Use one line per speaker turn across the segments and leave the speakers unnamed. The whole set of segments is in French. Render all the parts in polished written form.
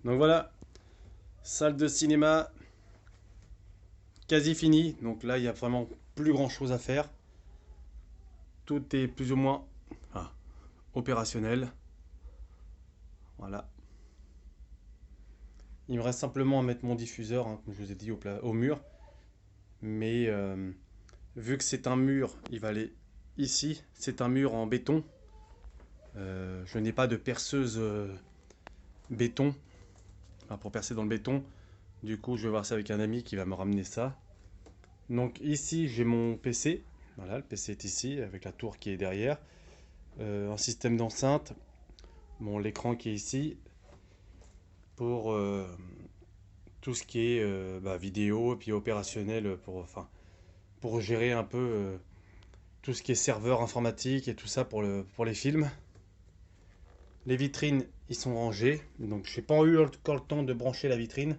Donc voilà, salle de cinéma quasi finie. Donc là, il y a vraiment plus grand chose à faire. Tout est plus ou moins opérationnel. Voilà. Il me reste simplement à mettre mon diffuseur, hein, comme je vous ai dit, au mur. Mais vu que c'est un mur, il va aller ici. C'est un mur en béton. Je n'ai pas de perceuse béton, enfin, pour percer dans le béton. Du coup, je vais voir ça avec un ami qui va me ramener ça. Donc ici, j'ai mon PC. Voilà, le PC est ici, avec la tour qui est derrière. Un système d'enceinte. Bon, l'écran qui est ici. Pour tout ce qui est vidéo et puis opérationnel pour gérer un peu tout ce qui est serveur informatique et tout ça pour les films. Les vitrines, ils sont rangés. Donc, j'ai pas eu encore le temps de brancher la vitrine.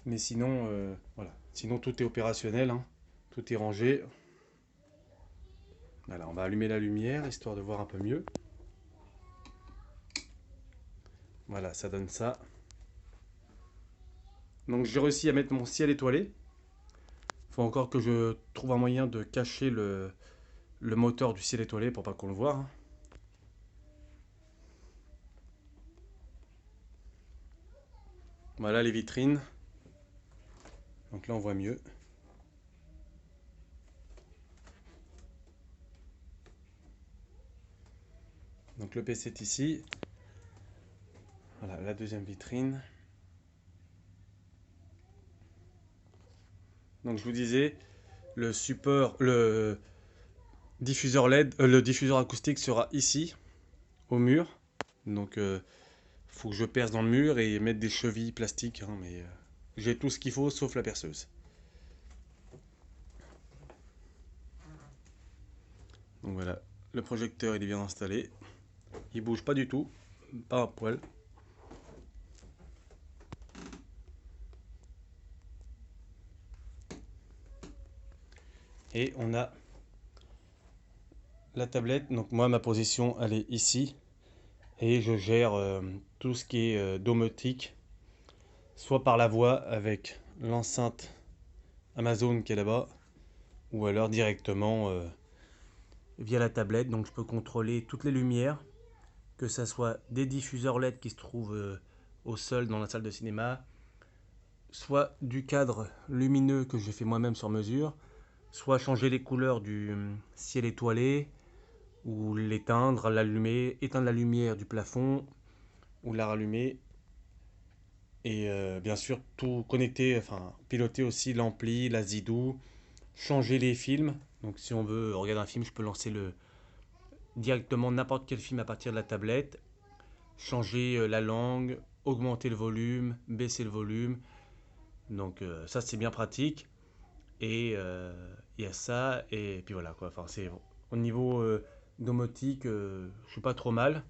Mais sinon, voilà. Sinon, tout est opérationnel, hein. Tout est rangé. Voilà, on va allumer la lumière histoire de voir un peu mieux. Voilà, ça donne ça. Donc, j'ai réussi à mettre mon ciel étoilé. Faut encore que je trouve un moyen de cacher le moteur du ciel étoilé pour pas qu'on le voit, hein. Voilà les vitrines. Donc là, on voit mieux. Donc le PC est ici. Voilà la deuxième vitrine. Donc je vous disais, le diffuseur LED, le diffuseur acoustique sera ici, au mur. Donc faut que je perce dans le mur et mettre des chevilles plastiques, hein, mais j'ai tout ce qu'il faut sauf la perceuse. Donc voilà, le projecteur il est bien installé. Il bouge pas du tout, pas un poil. Et on a la tablette. Donc moi ma position elle est ici. Et je gère tout ce qui est domotique, soit par la voix avec l'enceinte Amazon qui est là-bas, ou alors directement via la tablette. Donc je peux contrôler toutes les lumières, que ce soit des diffuseurs LED qui se trouvent au sol dans la salle de cinéma, soit du cadre lumineux que j'ai fait moi-même sur mesure, soit changer les couleurs du ciel étoilé, ou l'éteindre, l'allumer, éteindre la lumière du plafond, ou la rallumer. Et bien sûr, tout connecter, enfin, piloter aussi l'ampli, la Zidoo, changer les films. Donc, si on veut regarder un film, je peux lancer directement n'importe quel film à partir de la tablette, changer la langue, augmenter le volume, baisser le volume. Donc, ça, c'est bien pratique. Et il y a ça, et puis voilà quoi. Enfin, c'est au niveau domotique, je suis pas trop mal.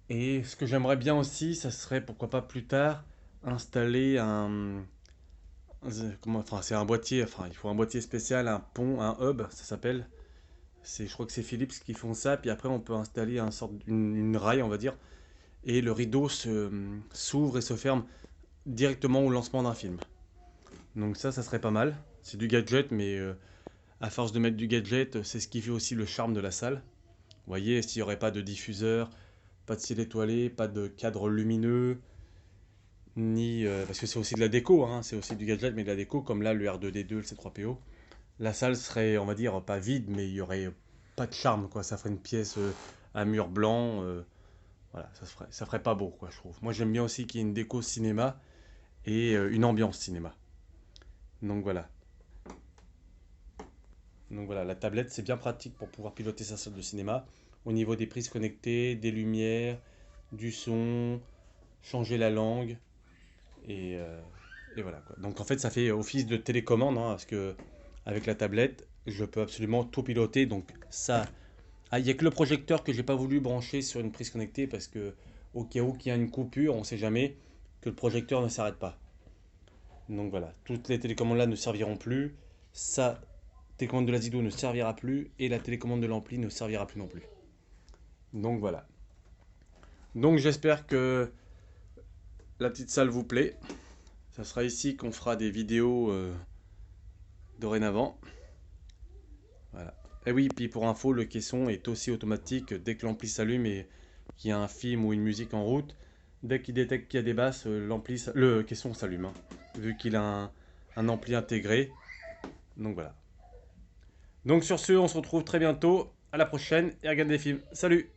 Et ce que j'aimerais bien aussi, ça serait pourquoi pas plus tard installer enfin, c'est un boîtier, enfin, il faut un boîtier spécial, un pont, un hub, ça s'appelle. Je crois que c'est Philips qui font ça, puis après on peut installer une rail, on va dire, et le rideau s'ouvre et se ferme directement au lancement d'un film. Donc ça serait pas mal. C'est du gadget, mais à force de mettre du gadget, c'est ce qui fait aussi le charme de la salle. Vous voyez, s'il n'y aurait pas de diffuseur, pas de ciel étoilé, pas de cadre lumineux, ni parce que c'est aussi de la déco, hein, c'est aussi du gadget, mais de la déco, comme là le R2D2, le C3PO. La salle serait, on va dire, pas vide, mais il y aurait pas de charme, quoi. Ça ferait une pièce à mur blanc, voilà, ça ferait pas beau, quoi, je trouve. Moi, j'aime bien aussi qu'il y ait une déco cinéma et une ambiance cinéma. Donc voilà. Donc voilà, la tablette, c'est bien pratique pour pouvoir piloter sa salle de cinéma. Au niveau des prises connectées, des lumières, du son, changer la langue, et, euh, et voilà quoi. Donc en fait, ça fait office de télécommande, hein, parce que avec la tablette, je peux absolument tout piloter. Donc ça, il n'y a que le projecteur que j'ai pas voulu brancher sur une prise connectée parce que au cas où il y a une coupure, on ne sait jamais que le projecteur ne s'arrête pas. Donc voilà, toutes les télécommandes là ne serviront plus. Ça, télécommande de la Zido ne servira plus et la télécommande de l'ampli ne servira plus non plus. Donc voilà. Donc j'espère que la petite salle vous plaît. Ça sera ici qu'on fera des vidéos dorénavant. Voilà. Et oui, puis pour info, le caisson est aussi automatique. Dès que l'ampli s'allume et qu'il y a un film ou une musique en route, dès qu'il détecte qu'il y a des basses, le caisson s'allume, hein, vu qu'il a un ampli intégré. Donc voilà. Donc sur ce, on se retrouve très bientôt. À la prochaine et regarde des films. Salut!